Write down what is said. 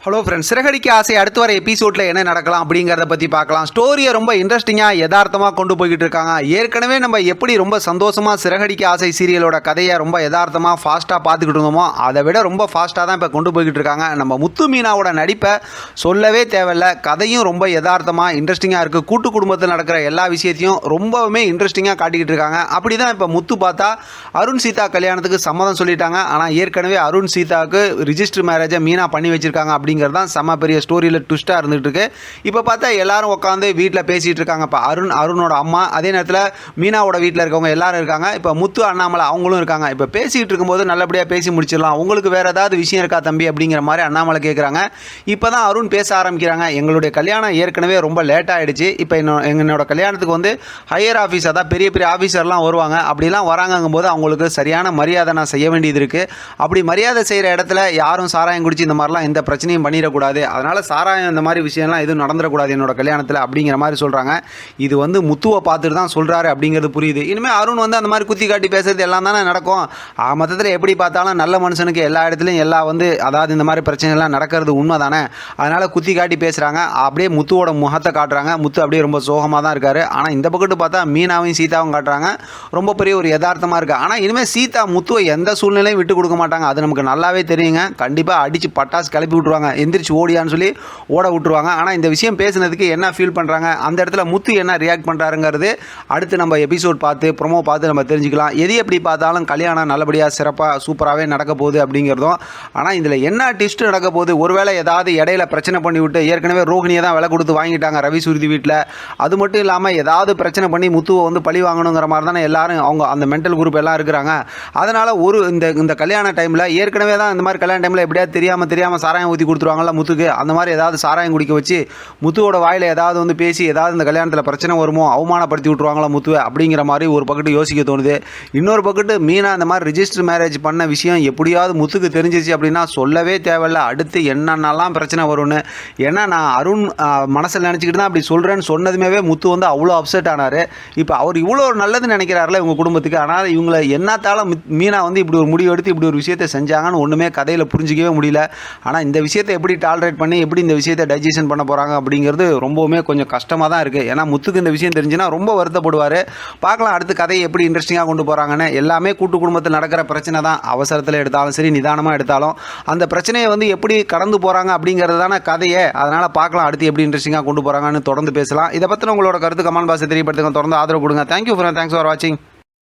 Hello friends, Siragadikka ஆசை அடுத்து வர எபிசோடில் என்ன நடக்கலாம் அப்படிங்கிறத பற்றி பார்க்கலாம். ஸ்டோரியை ரொம்ப இன்ட்ரெஸ்டிங்காக யதார்த்தமாக கொண்டு போய்கிட்டு இருக்காங்க. ஏற்கனவே நம்ம எப்படி ரொம்ப சந்தோஷமாக சிறகடிக்க ஆசை சீரியலோட கதையை ரொம்ப யதார்த்தமாக ஃபாஸ்ட்டாக பார்த்துக்கிட்டு இருந்தோமோ அதை விட ரொம்ப ஃபாஸ்ட்டாக தான் இப்போ கொண்டு போய்கிட்டு இருக்காங்க. நம்ம முத்து மீனாவோட நடிப்பை சொல்லவே தேவையில்ல. கதையும் ரொம்ப யதார்த்தமாக இன்ட்ரெஸ்டிங்காக இருக்குது. கூட்டு குடும்பத்தில் நடக்கிற எல்லா விஷயத்தையும் ரொம்பவுமே இன்ட்ரெஸ்டிங்காக காட்டிக்கிட்டு இருக்காங்க. அப்படி தான் இப்போ முத்து பார்த்தா அருண் சீதா கல்யாணத்துக்கு சம்மதம் சொல்லிட்டாங்க. ஆனால் ஏற்கனவே அருண் சீதாவுக்கு ரிஜிஸ்டர் மேரேஜை மீனா பண்ணி வச்சிருக்காங்க அப்படிங்கிறது தான் செம்ம பெரிய ஸ்டோரியில் ட்விஸ்ட்டாக இருந்துகிட்டு இருக்கு. இப்போ பார்த்தா எல்லாரும் உட்காந்து வீட்டில் பேசிகிட்டு இருக்காங்க. இப்போ அருணோட அம்மா, அதே நேரத்தில் மீனாவோட வீட்டில் இருக்கவங்க எல்லாரும் இருக்காங்க. இப்போ முத்து அண்ணாமலை அவங்களும் இருக்காங்க. இப்போ பேசிகிட்டு இருக்கும்போது நல்லபடியாக பேசி முடிச்சிடலாம், உங்களுக்கு வேறு ஏதாவது விஷயம் இருக்கா தம்பி அப்படிங்கிற மாதிரி அண்ணாமலை கேட்குறாங்க. இப்போ தான் அருண் பேச ஆரம்பிக்கிறாங்க. எங்களுடைய கல்யாணம் ஏற்கனவே ரொம்ப லேட் ஆகிடுச்சு. இப்போ என்னோட கல்யாணத்துக்கு வந்து ஹையர் ஆஃபீஸ், அதான் பெரிய பெரிய ஆஃபீஸர்லாம் வருவாங்க. அப்படிலாம் வராங்கும் போது அவங்களுக்கு சரியான மரியாதை நான் செய்ய வேண்டியது இருக்குது. அப்படி மரியாதை செய்கிற இடத்துல யாரும் சாராயம் குடிச்சு இந்த மாதிரிலாம் எந்த பிரச்சனையும் பண்ணிடக்கூடாது. அதனால் சாராயம் இந்த மாதிரி விஷயம்லாம் எதுவும் நடந்துடக்கூடாது என்னோட கல்யாணத்தில் அப்படிங்கிற மாதிரி சொல்கிறாங்க. இது வந்து முத்துவை பார்த்துட்டு தான் சொல்கிறாரு அப்படிங்கிறது புரியுது. இனிமேல் அருண் வந்து அந்த மாதிரி குத்தி காட்டி பேசுறது எல்லாம் தானே நடக்கும். மொத்தத்தில் எப்படி பார்த்தாலும் நல்ல மனுஷனுக்கு எல்லா இடத்துலையும் அதாவது இந்த மாதிரி பிரச்சனைலாம் நடக்கிறது உண்மை தானே. அதனால் குத்தி காட்டி பேசுகிறாங்க. அப்படியே முத்துவோட முகத்தை காட்டுறாங்க. முத்து அப்படியே ரொம்ப சோகமாக தான் இருக்கார். ஆனால் இந்த பக்கத்து பார்த்தா மீனாவையும் சீதாவும் காட்டுறாங்க. ரொம்ப பெரிய ஒரு யதார்த்தமாக இருக்குது. ஆனால் இனிமேல் சீதா முத்துவை எந்த சூழ்நிலையும் விட்டு கொடுக்க மாட்டாங்க. அது நமக்கு நல்லாவே தெரியுங்க. கண்டிப்பாக அடித்து பட்டாசு கிளப்பி விட்ருவாங்க. எந்திரிச்சு ஓடியான்னு சொல்லி ஓட விட்டுருவாங்க. ஆனால் இந்த விஷயம் பேசுனதுக்கு என்ன ஃபீல் பண்ணுறாங்க, அந்த இடத்துல முத்து என்ன ரியாக்ட் பண்ணுறாருங்கிறது அடுத்து நம்ம எபிசோட் பார்த்து ப்ரொமோ பார்த்து நம்ம தெரிஞ்சுக்கலாம். எது எப்படி பார்த்தாலும் கல்யாணம் நல்லபடியாக சிறப்பாக சூப்பராகவே நடக்க போகுது அப்படிங்கிறதும். ஆனால் இதில் என்ன ட்விஸ்ட் நடக்க போகுது, ஒருவேளை ஏதாவது இடையில பிரச்சனை பண்ணி விட்டு, ஏற்கனவே ரோகிணியை தான் விலை கொடுத்து வாங்கிட்டாங்க ரவி சுருதி வீட்டில். அது மட்டும் இல்லாமல் ஏதாவது பிரச்சனை பண்ணி முத்துவை வந்து பழி வாங்கணுங்கிற மாதிரி தானே எல்லாரும் அவங்க அந்த மென்டல் குரூப் எல்லாம் இருக்கிறாங்க. அதனால் இந்த கல்யாண டைமில் ஏற்கனவே தான் இந்த மாதிரி கல்யாண டைமில் எப்படியாவது தெரியாமல் சாராயம் ஊற்றி கொடுத்துருவாங்கல்ல முத்துக்கு. அந்த மாதிரி ஏதாவது சாராயம் குடிக்க வச்சு முத்துவோட வாயில் ஏதாவது வந்து பேசி ஏதாவது இந்த கல்யாணத்தில் பிரச்சனை வருமோ, அவமானப்படுத்தி விட்ருவாங்களா முத்துவை அப்படிங்கிற மாதிரி ஒரு பக்கத்து யோசிக்க தோணுது. இன்னொரு பக்கத்து மீனா இந்த மாதிரி ரிஜிஸ்டர் மேரேஜ் பண்ண விஷயம் எப்படியாவது முத்துக்கு தெரிஞ்சிச்சு அப்படின்னா சொல்லவே தேவையில்லை. அடுத்து என்னென்னலாம் பிரச்சனை வரும்னு. ஏன்னா நான் அருண் மனசில் நினச்சிக்கிட்டு தான் அப்படி சொல்கிறேன்னு சொன்னதுமே முத்து வந்து அவ்வளோ அப்செட் ஆனார். இப்போ அவர் இவ்வளோ நல்லதுன்னு நினைக்கிறாருல இவங்க குடும்பத்துக்கு. ஆனால் இவங்களை என்னத்தால மீனா வந்து இப்படி ஒரு முடிவு எடுத்து இப்படி ஒரு விஷயத்தை செஞ்சாங்கன்னு ஒன்றுமே கதையில் புரிஞ்சிக்கவே முடியல. ஆனால் இந்த விஷயத்தை எப்படி டாலரேட் பண்ணி எப்படி இந்த விஷயத்தை டைஜஷன் பண்ண போகிறாங்க அப்படிங்கிறது ரொம்பவுமே கொஞ்சம் கஷ்டமாக தான் இருக்குது. ஏன்னா முத்துக்கு இந்த விஷயம் தெரிஞ்சுன்னா ரொம்ப வருத்தப்படுவார். பார்க்கலாம் அடுத்து கதையை எப்படி இன்ட்ரெஸ்டிங்காக கொண்டு போகிறாங்கன்னு. எல்லாமே கூட்டு குடும்பத்தில் நடக்கிற பிரச்சனை தான். அவசரத்தில் எடுத்தாலும் சரி, நிதானமாக எடுத்தாலும் அந்த பிரச்சனையை வந்து எப்படி கடந்து போகிறாங்க அப்படிங்கிறது தானே கதையே. அதனால் பார்க்கலாம் அடுத்து எப்படி இன்ட்ரெஸ்டிங்காக கொண்டு போகிறாங்கன்னு தொடர்ந்து பேசலாம். இதை பற்றின உங்களோட கருத்து கமெண்ட் பாக்ஸில் தெரியப்படுத்துங்க. தொடர்ந்து ஆதரவு கொடுங்க. தேங்க்யூ ஃபார் வாட்சிங்.